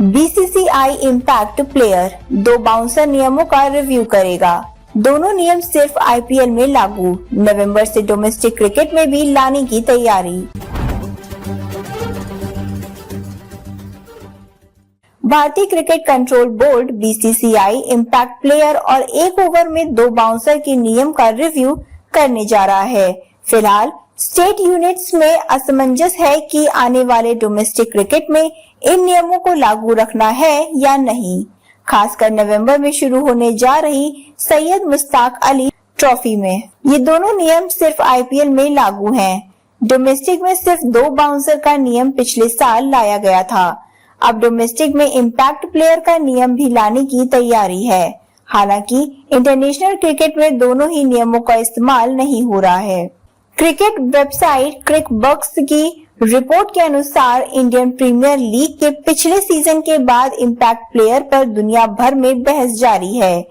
BCCI impact player 2 bouncer नियमों का review करेगा। दोनों नियम सिर्फ आईपीएल में लागू, नवंबर से डोमेस्टिक क्रिकेट में भी लाने की तैयारी। भारतीय cricket control board BCCI impact player और 1 ओवर में 2 बाउंसर के नियम का रिव्यू करने जा रहा है। फिलहाल स्टेट यूनिट्स में असमंजस है कि आने वाले डोमेस्टिक क्रिकेट में इन नियमों को लागू रखना है या नहीं, खासकर नवंबर में शुरू होने जा रही सैयद मुश्ताक अली ट्रॉफी में। ये दोनों नियम सिर्फ आईपीएल में लागू हैं। डोमेस्टिक में सिर्फ 2 बाउंसर का नियम पिछले साल लाया गया था। अब डोमेस्टिक में इम्पैक्ट प्लेयर का नियम भी लाने की तैयारी है। हालांकि इंटरनेशनल क्रिकेट में दोनों ही नियमों का इस्तेमाल नहीं हो रहा है। क्रिकेट वेबसाइट क्रिकबक्स की रिपोर्ट के अनुसार इंडियन प्रीमियर लीग के पिछले सीजन के बाद इम्पैक्ट प्लेयर पर दुनिया भर में बहस जारी है।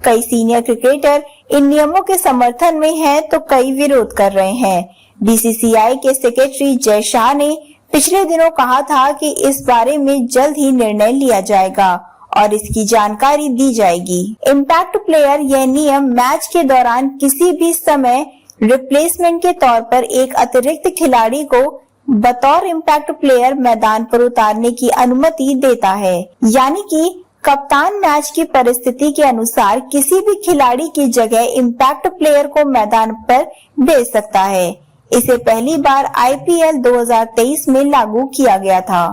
कई सीनियर क्रिकेटर इन नियमों के समर्थन में हैं तो कई विरोध कर रहे हैं। बीसीसीआई के सेक्रेटरी जय शाह ने पिछले दिनों कहा था कि इस बारे में जल्द ही निर्णय लिया जाएगा और इसकी जानकारी दी जाएगी। इम्पैक्ट प्लेयर यह नियम मैच के दौरान किसी भी समय रिप्लेसमेंट के तौर पर एक अतिरिक्त खिलाड़ी को बतौर इम्पैक्ट प्लेयर मैदान पर उतारने की अनुमति देता है, यानी कि कप्तान मैच की परिस्थिति के अनुसार किसी भी खिलाड़ी की जगह इम्पैक्ट प्लेयर को मैदान पर भेज सकता है। इसे पहली बार आईपीएल 2023 में लागू किया गया था।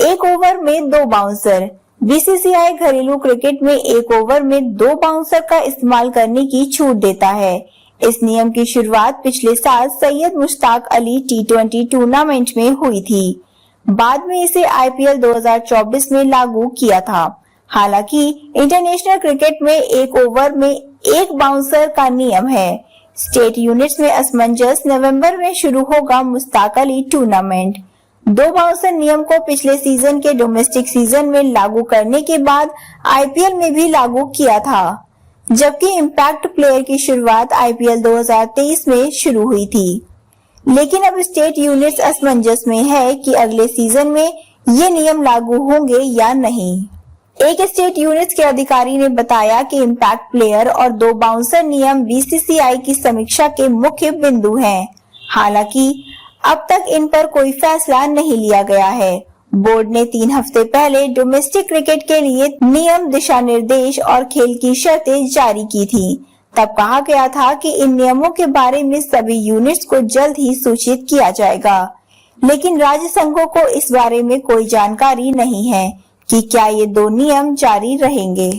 1 ओवर में 2 बाउंसर। बीसीसीआई घरेलू क्रिकेट में 1 ओवर में 2 बाउंसर का इस्तेमाल करने की छूट देता है। इस नियम की शुरुआत पिछले साल सैयद मुश्ताक अली टी20 टूर्नामेंट में हुई थी। बाद में इसे आईपीएल 2024 में लागू किया था। हालांकि इंटरनेशनल क्रिकेट में 1 ओवर में 1 बाउंसर का नियम है। स्टेट यूनिट्स में असमंजस, नवंबर में शुरू होगा मुश्ताक अली टूर्नामेंट। 2 बाउंसर नियम को पिछले सीजन के डोमेस्टिक सीजन में लागू करने के बाद आईपीएल में भी लागू किया था, जबकि इम्पैक्ट प्लेयर की शुरुआत आईपीएल 2023 में शुरू हुई थी। लेकिन अब स्टेट यूनिट्स असमंजस में है कि अगले सीजन में ये नियम लागू होंगे या नहीं। एक स्टेट यूनिट्स के अधिकारी ने बताया कि इम्पैक्ट प्लेयर और 2 बाउंसर नियम बीसीसीआई की समीक्षा के मुख्य बिंदु हैं। हालांकि अब तक इन पर कोई फैसला नहीं लिया गया है। बोर्ड ने 3 हफ्ते पहले डोमेस्टिक क्रिकेट के लिए नियम, दिशा निर्देश और खेल की शर्तें जारी की थी। तब कहा गया था कि इन नियमों के बारे में सभी यूनिट्स को जल्द ही सूचित किया जाएगा। लेकिन राज्य संघों को इस बारे में कोई जानकारी नहीं है कि क्या ये 2 नियम जारी रहेंगे।